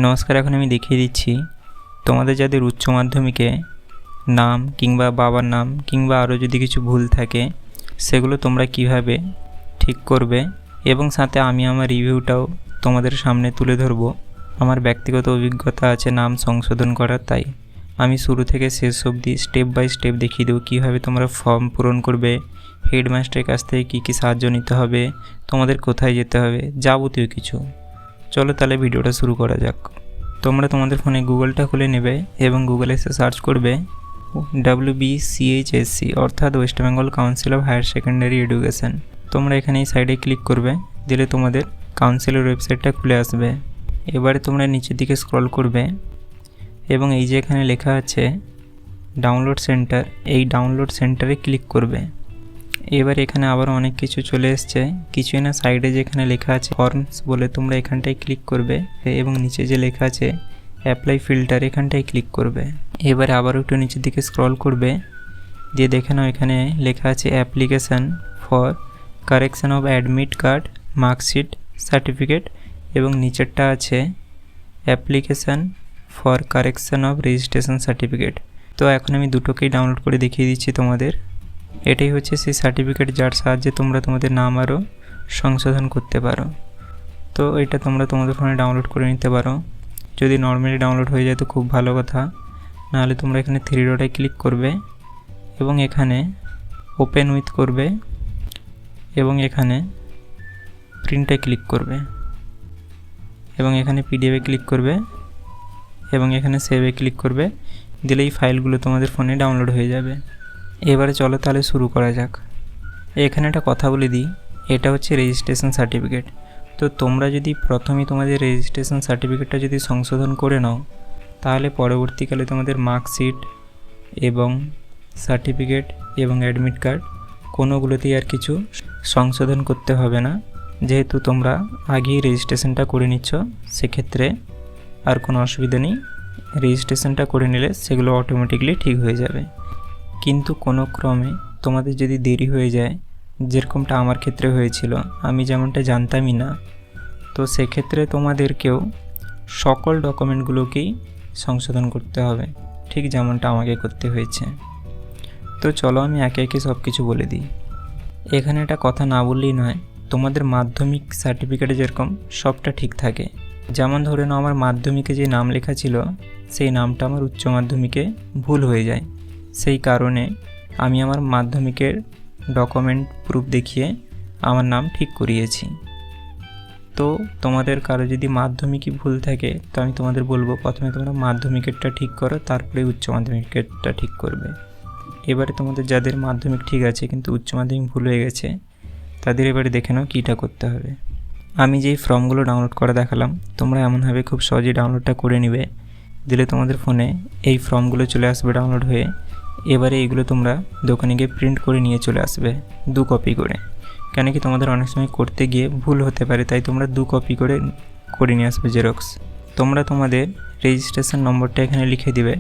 নমস্কার, এখন আমি দেখিয়ে দিচ্ছি তোমাদের যাদের উচ্চ মাধ্যমিকে নাম কিংবা বাবার নাম কিংবা আরও যদি কিছু ভুল থাকে সেগুলো তোমরা কিভাবে ঠিক করবে এবং সাথে আমি আমার রিভিউটাও তোমাদের সামনে তুলে ধরবো। আমার ব্যক্তিগত অভিজ্ঞতা আছে নাম সংশোধন করার, তাই আমি শুরু থেকে শেষ অবধি স্টেপ বাই স্টেপ দেখিয়ে দেবো কীভাবে তোমরা ফর্ম পূরণ করবে, হেডমাস্টারের কাছ থেকে কী কী সাহায্য নিতে হবে, তোমাদের কোথায় যেতে হবে, যাবতীয় কিছু। চলো তাহলে ভিডিওটা শুরু করা যাক। তোমরা তোমাদের ফোনে গুগলটা খুলে নেবে এবং গুগলে এসে সার্চ করবে WBCHSC অর্থাৎ west Bengal council of higher secondary education. তোমরা এখানে এই সাইডে ক্লিক করবে, দিলে তোমাদের কাউন্সিলের ওয়েবসাইটটা খুলে আসবে। এবারে তোমরা নিচের দিকে স্ক্রল করবে এবং এই যে এখানে লেখা আছে ডাউনলোড সেন্টার, এই ডাউনলোড সেন্টারে ক্লিক করবে। এবার এখানে আবার অনেক কিছু চলে এসছে, কিছুই না, সাইডে যেখানে লেখা আছে ফর্মস বলে তোমরা এখানটায় ক্লিক করবে এবং নিচে যে লেখা আছে অ্যাপ্লাই ফিল্টার এখানটায় ক্লিক করবে। এবারে আবারও একটু নিচের দিকে স্ক্রল করবে, দিয়ে দেখে নাও এখানে লেখা আছে application for correction of admit card, marksheet, certificate এবং নিচেরটা আছে application for correction of registration certificate. তো এখন আমি দুটোকেই ডাউনলোড করে দেখিয়ে দিচ্ছি তোমাদের। এটাই হচ্ছে সেই সার্টিফিকেট যার সাহায্যে তোমরা তোমাদের নাম আরও সংশোধন করতে পারো। তো এটা তোমরা তোমাদের ফোনে ডাউনলোড করে নিতে পারো। যদি নর্মালি ডাউনলোড হয়ে যায় তো খুব ভালো কথা, নাহলে তোমরা এখানে থ্রি ডটে ক্লিক করবে এবং এখানে ওপেন উইথ করবে এবং এখানে প্রিন্টে ক্লিক করবে এবং এখানে পিডিএফে ক্লিক করবে এবং এখানে সেভে ক্লিক করবে, দিলেই ফাইলগুলো তোমাদের ফোনে ডাউনলোড হয়ে যাবে। এবারে চলো তাহলে শুরু করা যাক। এখানে একটা কথা বলে দিই, এটা হচ্ছে রেজিস্ট্রেশন সার্টিফিকেট। তো তোমরা যদি প্রথমেই তোমাদের রেজিস্ট্রেশন সার্টিফিকেটটা যদি সংশোধন করে নাও, তাহলে পরবর্তীকালে তোমাদের মার্কশিট এবং সার্টিফিকেট এবং অ্যাডমিট কার্ড কোনোগুলোতেই আর কিছু সংশোধন করতে হবে না, যেহেতু তোমরা আগেই রেজিস্ট্রেশনটা করে নিচ্ছ। সেক্ষেত্রে আর কোনো অসুবিধা নেই, রেজিস্ট্রেশনটা করে নিলে সেগুলো অটোমেটিকলি ঠিক হয়ে যাবে। কিন্তু কোনো ক্রমে তোমাদের যদি দেরি হয়ে যায়, যেরকমটা আমার ক্ষেত্রে হয়েছিল, আমি যেমনটা জানতামই না, তো সেক্ষেত্রে তোমাদেরকেও সকল ডকুমেন্টগুলোকেই সংশোধন করতে হবে, ঠিক যেমনটা আমাকে করতে হয়েছে। তো চলো আমি একে একে সব কিছু বলে দিই। এখানে একটা কথা না বললেই নয়, তোমাদের মাধ্যমিক সার্টিফিকেটে যেরকম সবটা ঠিক থাকে, যেমন ধরে নাও আমার মাধ্যমিকে যে নাম লেখা ছিল সেই নামটা আমার উচ্চ মাধ্যমিকে ভুল হয়ে যায়, সেই কারণে আমি আমার মাধ্যমিকের ডকুমেন্ট প্রুফ দেখিয়ে আমার নাম ঠিক করিয়েছি। তো তোমাদের কারো যদি মাধ্যমিকই ভুল থাকে তো আমি তোমাদের বলবো প্রথমে তোমরা মাধ্যমিকেরটা ঠিক করো, তারপরে উচ্চ মাধ্যমিকেরটা ঠিক করবে। এবারে তোমাদের যাদের মাধ্যমিক ঠিক আছে কিন্তু উচ্চ মাধ্যমিক ভুল হয়ে গেছে, তাদের এবারে দেখে নাও কীটা করতে হবে। আমি যেই ফর্মগুলো ডাউনলোড করে দেখালাম, তোমরা এমনভাবে খুব সহজেই ডাউনলোডটা করে নিবে, দিলে তোমাদের ফোনে এই ফর্মগুলো চলে আসবে ডাউনলোড হয়ে। এবারে এইগুলো তোমরা দোকানে গিয়ে প্রিন্ট করে নিয়ে চলে আসবে 2 কপি করে, কেন কি তোমাদের অনেক সময় করতে গিয়ে ভুল হতে পারে, তাই তোমরা 2 কপি করে নিয়ে আসবে জেরক্স। তোমরা তোমাদের রেজিস্ট্রেশন নম্বরটা এখানে লিখে দিবে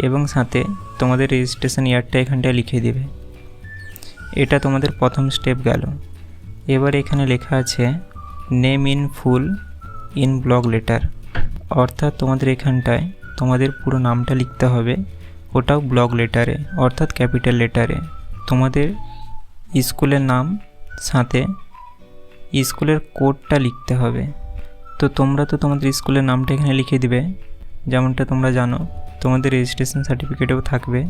এবং সাথে তোমাদের রেজিস্ট্রেশন ইয়ারটা এখানটায় লিখে দিবে। এটা তোমাদের প্রথম স্টেপ গেল। এবার এখানে লেখা আছে name in full in block letter, অর্থাৎ তোমাদের এখানটায় তোমাদের পুরো নামটা লিখতে হবে, ওটাও ব্লক লেটারে অর্থাৎ ক্যাপিটাল লেটারে। তোমাদের স্কুলের নাম সাথে স্কুলের কোডটা লিখতে হবে। তো তোমরা তো তোমাদের স্কুলের নামটা এখানে লিখে দিবে, যেমনটা তোমরা জানো তোমাদের রেজিস্ট্রেশন সার্টিফিকেটেও থাকবে,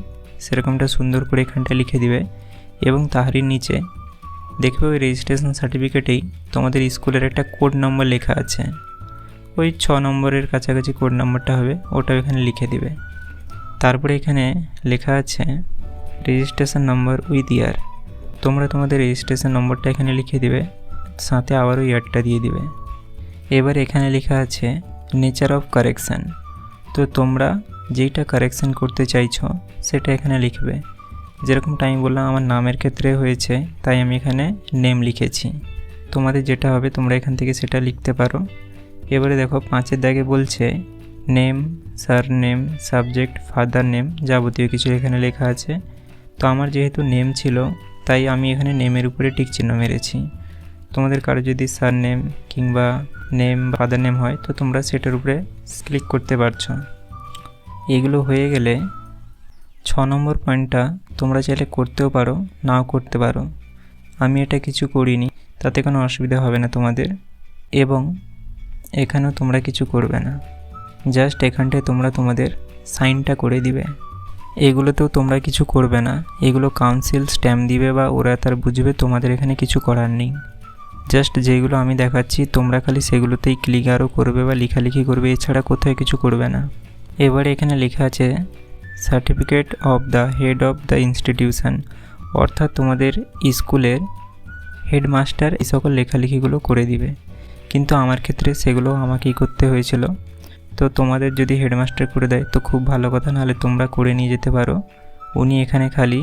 সেরকমটা সুন্দর করে এখানটা লিখে দিবে এবং তাহারই নিচে দেখবে ওই রেজিস্ট্রেশন সার্টিফিকেটেই তোমাদের স্কুলের একটা কোড নম্বর লেখা আছে, ওই 6 নম্বরের কাছাকাছি কোড নম্বরটা হবে, ওটাও এখানে লিখে দিবে। তারপরে এখানে লেখা আছে রেজিস্ট্রেশন নম্বর উইথ ইয়ার, তোমরা তোমাদের রেজিস্ট্রেশন নম্বরটা এখানে লিখে দিবে, সাথে আবারও ইয়ারটা দিয়ে দিবে। এবার এখানে লেখা আছে নেচার অফ কারেকশান, তো তোমরা যেইটা কারেকশান করতে চাইছো সেটা এখানে লিখবে। যেরকমটা আমি বললাম আমার নামের ক্ষেত্রে হয়েছে, তাই আমি এখানে নেম লিখেছি। তোমাদের যেটা হবে তোমরা এখান থেকে সেটা লিখতে পারো। এবারে দেখো 5-এর দাগে বলছে নেম, সার নেম, সাবজেক্ট, ফাদার নেম, যাবতীয় কিছু এখানে লেখা আছে। তো আমার যেহেতু নেম ছিল তাই আমি এখানে নেমের উপরে টিক চিহ্ন মেরেছি। তোমাদের কারো যদি স্যার নেম কিংবা নেম ফাদার নেম হয় তো তোমরা সেটার উপরে ক্লিক করতে পারছো। এগুলো হয়ে গেলে 6 নম্বর পয়েন্টটা তোমরা চাইলে করতেও পারো, নাও করতে পারো। আমি এটা কিছু করিনি, তাতে কোনো অসুবিধা হবে না তোমাদের। এবং এখানেও তোমরা কিছু করবে না, জাস্ট এখানটায় তোমরা তোমাদের সাইনটা করে দিবে। এগুলোতেও তোমরা কিছু করবে না, এগুলো কাউন্সিল স্ট্যাম্প দিবে বা ওরা তার বুঝবে, তোমাদের এখানে কিছু করার নেই। জাস্ট যেগুলো আমি দেখাচ্ছি তোমরা খালি সেগুলোতেই ক্লিক আরও করবে বা লেখালেখি করবে, এছাড়া কোথায় কিছু করবে না। এবারে এখানে লেখা আছে certificate of the head of the institution, অর্থাৎ তোমাদের স্কুলের হেডমাস্টার এই সকল লেখালেখিগুলো করে দিবে। কিন্তু আমার ক্ষেত্রে সেগুলো আমাকেই করতে হয়েছিল। তো তোমাদের যদি হেডমাস্টার করে দেয় তো খুব ভালো কথা, নাহলে তোমরা করে নিয়ে যেতে পারো। উনি এখানে খালি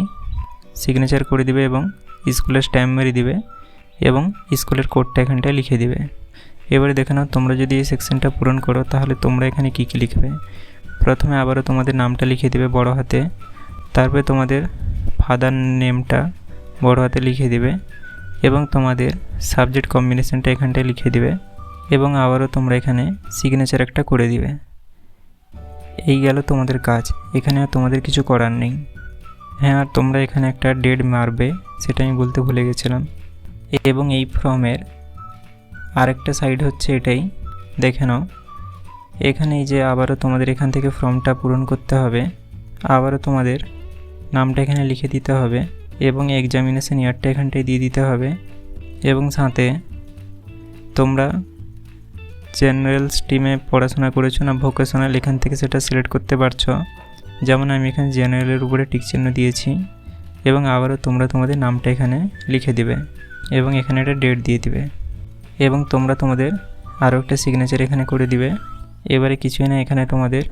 সিগনেচার করে দিবে এবং স্কুলের স্ট্যাম্প মেরে দিবে এবং স্কুলের কোডটা এখানটায় লিখে দিবে। এবারে দেখে নাও, তোমরা যদি এই সেকশনটা পূরণ করো তাহলে তোমরা এখানে কী কী লিখবে। প্রথমে আবারও তোমাদের নামটা লিখে দিবে বড় হাতে, তারপরে তোমাদের ফাদার নেমটা বড় হাতে লিখে দিবে এবং তোমাদের সাবজেক্ট কম্বিনেশনটা এখানটায় লিখে দিবে এবং আবারও তোমরা এখানে সিগনেচার একটা করে দিবে। এই গেল তোমাদের কাজ, এখানে আর তোমাদের কিছু করার নেই। হ্যাঁ, আর তোমরা এখানে একটা ডেট মারবে, সেটা আমি বলতে ভুলে গেছিলাম। এবং এই ফর্মের আরেকটা সাইড হচ্ছে এটাই, দেখে নাও। এখানে এই যে আবারও তোমাদের এখান থেকে ফর্মটা পূরণ করতে হবে, আবারও তোমাদের নামটা এখানে লিখে দিতে হবে এবং এক্সামিনেশন ইয়ারটা এখানটায় দিয়ে দিতে হবে। এবং সাথে তোমরা জেনারেল স্ট্রিমে পড়াশোনা করেছো না ভোকেশনাল, এখান থেকে সেটা সিলেক্ট করতে পারছো। যেমন আমি এখানে জেনারেলের উপরে টিক চিহ্ন দিয়েছি এবং আবারও তোমরা তোমাদের নামটা এখানে লিখে দিবে এবং এখানে একটা ডেট দিয়ে দিবে এবং তোমরা তোমাদের আরও একটা সিগনেচার এখানে করে দিবে। এবারে কিছুই না, এখানে তোমাদের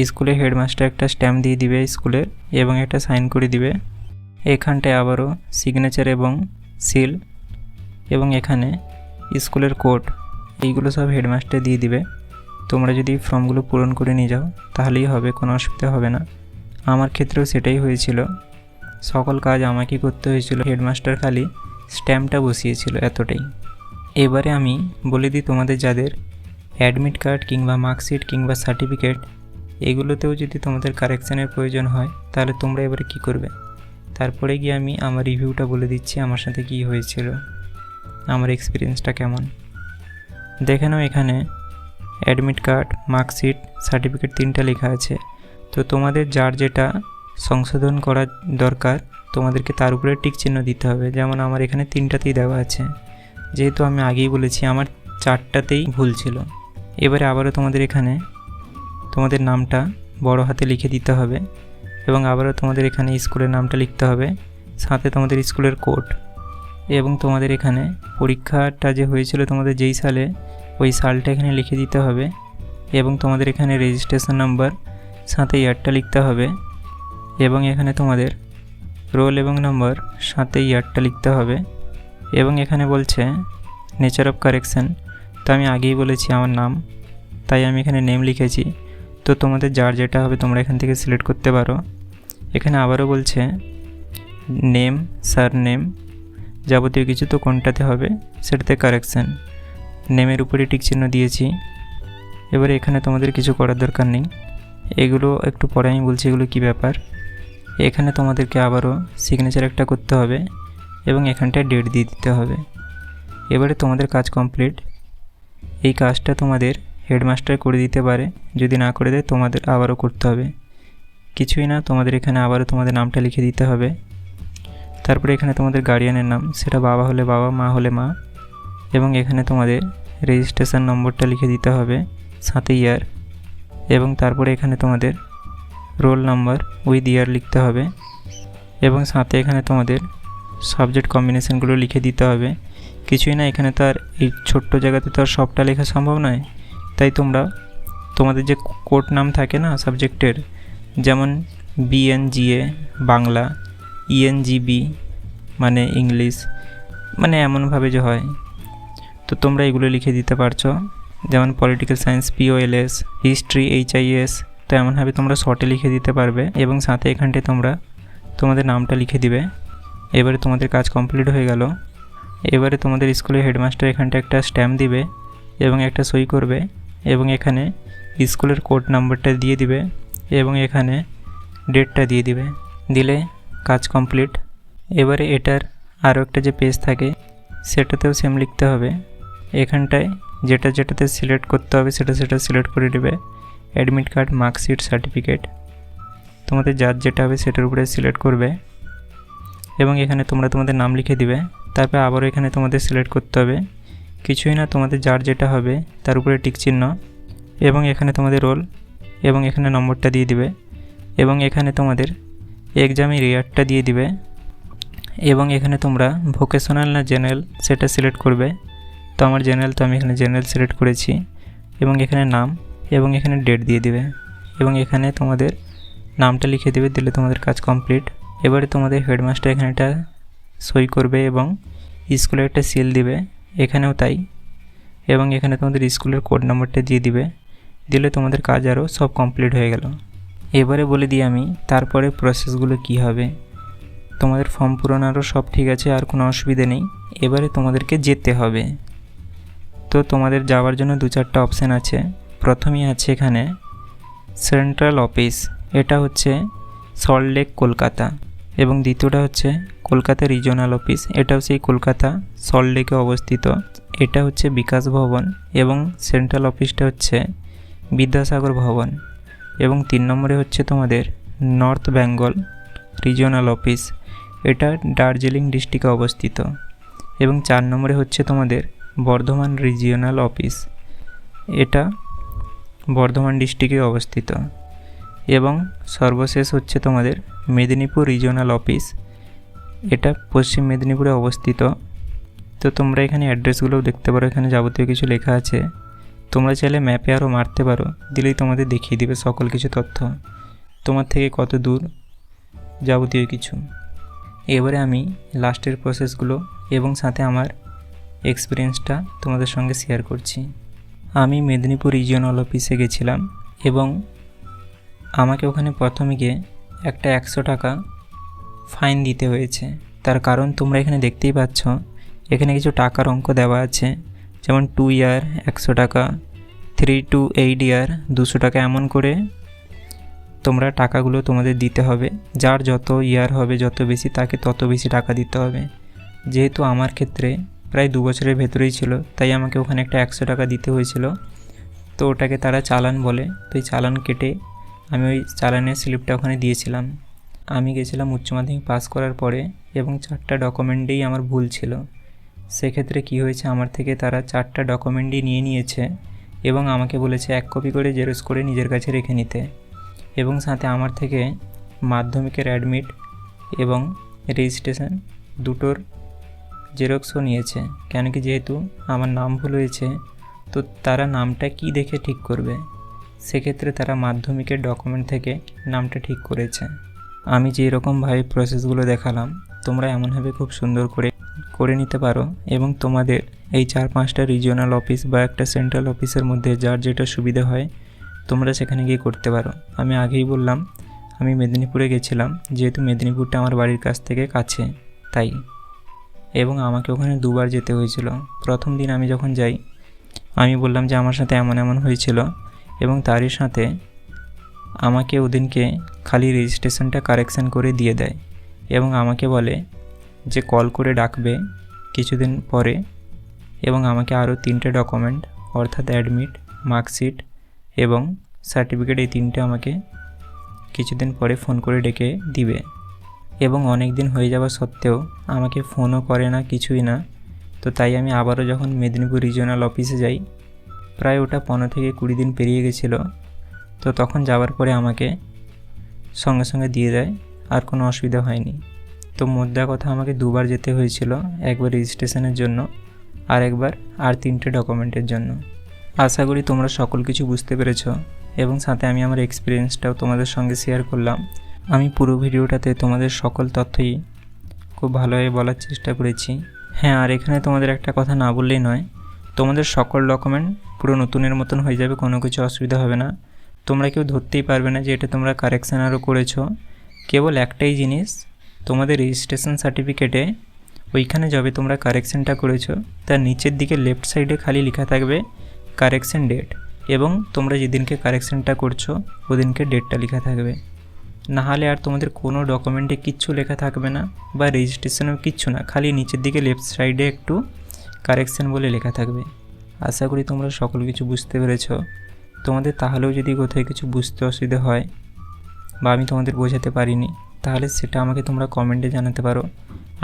স্কুলের হেডমাস্টার একটা স্ট্যাম্প দিয়ে দিবে স্কুলের এবং একটা সাইন করে দিবে। এখানটায় আবারও সিগনেচার এবং সিল এবং এখানে স্কুলের কোড, এইগুলো সব হেডমাস্টার দিয়ে দিবে। তোমরা যদি ফর্মগুলো পূরণ করে নিয়ে যাও তাহলেই হবে, কোনো অসুবিধা হবে না। আমার ক্ষেত্রেও সেটাই হয়েছিল, সকল কাজ আমাকেই করতে হয়েছিল, হেডমাস্টার খালি স্ট্যাম্পটা বসিয়েছিল, এতটাই। এবারে আমি বলে দিই তোমাদের যাদের অ্যাডমিট কার্ড কিংবা মার্কশিট কিংবা সার্টিফিকেট এগুলোতেও যদি তোমাদের কারেকশানের প্রয়োজন হয় তাহলে তোমরা এবারে কি করবে। তারপরে গিয়ে আমি আমার রিভিউটা বলে দিচ্ছি আমার সাথে কি হয়েছিল, আমার এক্সপিরিয়েন্সটা কেমন। দেখে নাও, এখানে অ্যাডমিট কার্ড, মার্কশিট, সার্টিফিকেট 3টা লেখা আছে। তো তোমাদের যার যেটা সংশোধন করার দরকার তোমাদেরকে তার উপরে টিক চিহ্ন দিতে হবে। যেমন আমার এখানে 3টাতেই দেওয়া আছে, যেহেতু আমি আগেই বলেছি আমার 4টাতেই ভুল ছিল। এবারে আবারও তোমাদের এখানে তোমাদের নামটা বড় হাতে লিখে দিতে হবে এবং আবারও তোমাদের এখানে স্কুলের নামটা লিখতে হবে, সাথে তোমাদের স্কুলের কোড এবং তোমাদের এখানে পরীক্ষাটা যে হয়েছিল তোমাদের যেই সালে ওই সালটা এখানে লিখে দিতে হবে এবং তোমাদের এখানে রেজিস্ট্রেশন নাম্বার সাথে ইয়ারটা লিখতে হবে এবং এখানে তোমাদের রোল এবং নাম্বার সাথে ইয়ারটা লিখতে হবে এবং এখানে বলছে নেচার অফ কারেকশান। তো আমি আগেই বলেছি আমার নাম, তাই আমি এখানে নেম লিখেছি। তো তোমাদের যার যেটা হবে তোমরা এখান থেকে সিলেক্ট করতে পারো। এখানে আবারও বলছে নেম, স্যার নেম, যাবতীয় কিছু, তো কোনটাতে হবে সেটাতে কারেকশান। নেমের উপরে টিক চিহ্ন দিয়েছি। এবারে এখানে তোমাদের কিছু করার দরকার নেই, এগুলো একটু পরে আমি বলছি এগুলো কী ব্যাপার। এখানে তোমাদেরকে আবারও সিগনেচার একটা করতে হবে এবং এখানটায় ডেট দিয়ে দিতে হবে। এবারে তোমাদের কাজ কমপ্লিট। এই কাজটা তোমাদের হেডমাস্টার করে দিতে পারে, যদি না করে দেয় তোমাদের আবারও করতে হবে। কিছুই না, তোমাদের এখানে আবারও তোমাদের নামটা লিখে দিতে হবে। তারপরে এখানে তোমাদের গার্ডিয়ানের নাম, সেটা বাবা হলে বাবা, মা হলে মা, এবং এখানে তোমাদের রেজিস্ট্রেশন নম্বরটা লিখে দিতে হবে, সাথে ইয়ার, এবং তারপরে এখানে তোমাদের রোল নাম্বার উইথ ইয়ার লিখতে হবে এবং সাথে এখানে তোমাদের সাবজেক্ট কম্বিনেশনগুলো লিখে দিতে হবে। কিছুই না, এখানে তো আর এই ছোট্ট জায়গাতে তো আর সবটা লেখা সম্ভব নয়, তাই তোমরা তোমাদের যে কোড নাম থাকে না সাবজেক্টের, যেমন বিএনজিএ বাংলা, ইএনজিবি মানে ইংলিশ, মানে এমনভাবে যে হয়, তো তোমরা এগুলো লিখে দিতে পারছো। যেমন political science POLS, history HIS, তো এমনভাবে তোমরা শর্টে লিখে দিতে পারবে এবং সাথে এখানটায় তোমরা তোমাদের নামটা লিখে দিবে। এবারে তোমাদের কাজ কমপ্লিট হয়ে গেল। এবারে তোমাদের স্কুলের হেডমাস্টার এখানটা একটা স্ট্যাম্প দিবে এবং একটা সই করবে এবং এখানে স্কুলের কোড নাম্বারটা দিয়ে দিবে এবং এখানে ডেটটা দিয়ে দিবে, দিলে কাজ কমপ্লিট। এবারে এটার আরও একটা যে পেজ থাকে সেটাতেও সেম লিখতে হবে। এখানটায় যেটাতে সিলেক্ট করতে হবে সেটা সিলেক্ট করে দেবে। অ্যাডমিট কার্ড, মার্কশিট, সার্টিফিকেট, তোমাদের যার যেটা হবে সেটার উপরে সিলেক্ট করবে এবং এখানে তোমরা তোমাদের নাম লিখে দিবে। তারপর আবারও এখানে তোমাদের সিলেক্ট করতে হবে, কিছুই না, তোমাদের যার যেটা হবে তার উপরে টিক চিহ্ন এবং এখানে তোমাদের রোল এবং এখানে নম্বরটা দিয়ে দিবে এবং এখানে তোমাদের এক্সামের ইয়ারটা দিয়ে দিবে এবং এখানে তোমরা ভোকেশনাল না জেনারেল সেটা সিলেক্ট করবে। তো আমার জেনারেল, তো আমি এখানে জেনারেল সিলেক্ট করেছি এবং এখানে নাম এবং এখানে ডেট দিয়ে দিবে এবং এখানে তোমাদের নামটা লিখে দেবে, দিলে তোমাদের কাজ কমপ্লিট। এবারে তোমাদের হেডমাস্টার এখানে একটা সই করবে এবং স্কুলের একটা সিল দিবে, এখানেও তাই, এবং এখানে তোমাদের স্কুলের কোড নাম্বারটা দিয়ে দিবে, দিলে তোমাদের কাজ আরও সব কমপ্লিট হয়ে গেল। এবারে বলে দিই আমি তারপরে প্রসেসগুলো কি হবে। তোমাদের ফর্ম পূরণ আরও সব ঠিক আছে, আর কোনো অসুবিধে নেই। এবারে তোমাদেরকে যেতে হবে। তো তোমাদের যাওয়ার জন্য 2-4টা অপশান আছে। প্রথমেই আছে এখানে সেন্ট্রাল অফিস, এটা হচ্ছে সল্টলেক কলকাতা, এবং দ্বিতীয়টা হচ্ছে কলকাতা রিজিওনাল অফিস, এটাও সেই কলকাতা সল্টলেকে অবস্থিত। এটা হচ্ছে বিকাশ ভবন এবং সেন্ট্রাল অফিসটা হচ্ছে বিদ্যাসাগর ভবন। এবং 3 নম্বরে হচ্ছে তোমাদের নর্থ বেঙ্গল রিজিওনাল অফিস, এটা দার্জিলিং ডিস্ট্রিক্টে অবস্থিত। এবং 4 নম্বরে হচ্ছে তোমাদের বর্ধমান রিজিওনাল অফিস, এটা বর্ধমান ডিস্ট্রিক্টে অবস্থিত। এবং সর্বশেষ হচ্ছে তোমাদের মেদিনীপুর রিজিওনাল অফিস, এটা পশ্চিম মেদিনীপুরে অবস্থিত। তো তোমরা এখানে অ্যাড্রেসগুলোও দেখতে পারো, এখানে যাবতীয় কিছু লেখা আছে। তোমরা চাইলে ম্যাপে আরও মারতে পারো, দিলেই তোমাদের দেখিয়ে দিবে সকল কিছু তথ্য, তোমার থেকে কত দূর, যাবতীয় কিছু। এবারে আমি লাস্টের প্রসেসগুলো এবং সাথে আমার এক্সপিরিয়েন্সটা তোমাদের সঙ্গে শেয়ার করছি। আমি মেদিনীপুর রিজিওনাল অফিসে গেছিলাম এবং আমাকে ওখানে প্রথমে গিয়ে একটা 100 টাকা ফাইন দিতে হয়েছে। তার কারণ তোমরা এখানে দেখতেই পাচ্ছ, এখানে কিছু টাকার অঙ্ক দেওয়া আছে, যেমন 2 ইয়ার 100 টাকা, 3 to 8 ইয়ার 200 টাকা, এমন করে তোমরা টাকাগুলো তোমাদের দিতে হবে। যার যত ইয়ার হবে, যত বেশি, তাকে তত বেশি টাকা দিতে হবে। যেহেতু আমার ক্ষেত্রে প্রায় 2 বছরের ভেতরেই ছিল, তাই আমাকে ওখানে একটা 100 টাকা দিতে হয়েছিল। তো ওটাকে তারা চালান বলে, তো এই চালান কেটে আমি ওই চালানের স্লিপটা ওখানে দিয়েছিলাম। আমি গেছিলাম উচ্চ মাধ্যমিক পাস করার পরে এবং 4টা ডকুমেন্টেই আমার ভুল ছিল। সেক্ষেত্রে কি হয়েছে, আমার থেকে তারা 4টা ডকুমেন্টই নিয়েছে এবং আমাকে বলেছে 1 কপি করে জেরক্স করে নিজের কাছে রেখে নিতে, এবং সাথে আমার থেকে মাধ্যমিকের অ্যাডমিট এবং রেজিস্ট্রেশন দুটোর জেরক্সও নিয়েছে। কেন কি, যেহেতু আমার নাম ভুল হয়েছে, তো তারা নামটা কি দেখে ঠিক করবে, সেক্ষেত্রে তারা মাধ্যমিকের ডকুমেন্ট থেকে নামটা ঠিক করেছে। আমি যেই রকমভাবে প্রসেসগুলো দেখালাম, তোমরা এমনভাবে খুব সুন্দর করে নিতে পারো এবং তোমাদের এই 4-5টা রিজিওনাল অফিস বা একটা সেন্ট্রাল অফিসের মধ্যে যার যেটা সুবিধা হয় তোমরা সেখানে গিয়ে করতে পারো। আমি আগেই বললাম আমি মেদিনীপুরে গেছিলাম, যেহেতু মেদিনীপুরটা আমার বাড়ির কাছ থেকে কাছে, তাই। এবং আমাকে ওখানে 2বার যেতে হয়েছিল। প্রথম দিন আমি যখন যাই, আমি বললাম যে আমার সাথে এমন হয়েছিল, এবং তারই সাথে আমাকে ওদিনকে খালি রেজিস্ট্রেশনটা কারেকশান করে দিয়ে দেয় এবং আমাকে বলে যে কল করে ডাকবে কিছুদিন পরে, এবং আমাকে আরও 3টে ডকুমেন্ট, অর্থাৎ অ্যাডমিট, মার্কশিট এবং সার্টিফিকেট, এই 3টে আমাকে কিছুদিন পরে ফোন করে ডেকে দিবে। এবং অনেক দিন হয়ে যাওয়া সত্ত্বেও আমাকে ফোনও করে না, কিছুই না। তো তাই আমি আবারও যখন মেদিনীপুর রিজিওনাল অফিসে যাই, প্রায় ওটা 15 থেকে 20 দিন পেরিয়ে গেছিলো। তো তখন যাওয়ার পরে আমাকে সঙ্গে সঙ্গে দিয়ে দেয়, আর কোনো অসুবিধা হয়নি। তো মোদ্দা কথা, আমাকে 2বার যেতে হয়েছিল, একবার রেজিস্ট্রেশনের জন্য আর একবার আর 3টে ডকুমেন্টের জন্য। আশা করি তোমরা সকল কিছু বুঝতে পেরেছো এবং সাথে আমি আমার এক্সপিরিয়েন্সটাও তোমাদের সঙ্গে শেয়ার করলাম। আমি পুরো ভিডিওটাতে তোমাদের সকল তথ্যই খুব ভালোভাবে বলার চেষ্টা করেছি। হ্যাঁ, আর এখানে তোমাদের একটা কথা না বললেই নয়, তোমাদের সকল ডকুমেন্ট পুরো নতুনের মতন হয়ে যাবে, কোনো কিছু অসুবিধা হবে না। তোমরা কেউ ধরতেই পারবে না যে এটা তোমরা কারেকশান আরও করেছো। কেবল একটাই জিনিস, তোমাদের রেজিস্ট্রেশন সার্টিফিকেটে ওইখানে যবে তোমরা কারেকশানটা করেছো তার নিচের দিকে লেফট সাইডে খালি লেখা থাকবে কারেকশান ডেট, এবং তোমরা যেদিনকে কারেকশানটা করছো ওদিনকে ডেটটা লেখা থাকবে। নাহলে আর তোমাদের কোনো ডকুমেন্টে কিচ্ছু লেখা থাকবে না বা রেজিস্ট্রেশনেও কিচ্ছু না, খালি নিচের দিকে লেফট সাইডে একটু কারেকশান বলে লেখা থাকবে। আশা করি তোমরা সকল কিছু বুঝতে পেরেছো। তোমাদের তাহলেও যদি কোথায় কিছু বুঝতে অসুবিধা হয় বা আমি তোমাদের বোঝাতে পারিনি, তাহলে সেটা আমাকে তোমরা কমেন্টে জানাতে পারো,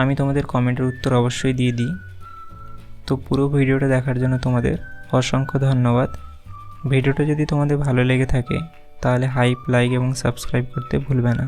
আমি তোমাদের কমেন্টের উত্তর অবশ্যই দিয়ে দিই। তো পুরো ভিডিওটা দেখার জন্য তোমাদের অসংখ্য ধন্যবাদ। ভিডিওটা যদি তোমাদের ভালো লেগে থাকে তাহলে হাইপ, লাইক এবং সাবস্ক্রাইব করতে ভুলবে না।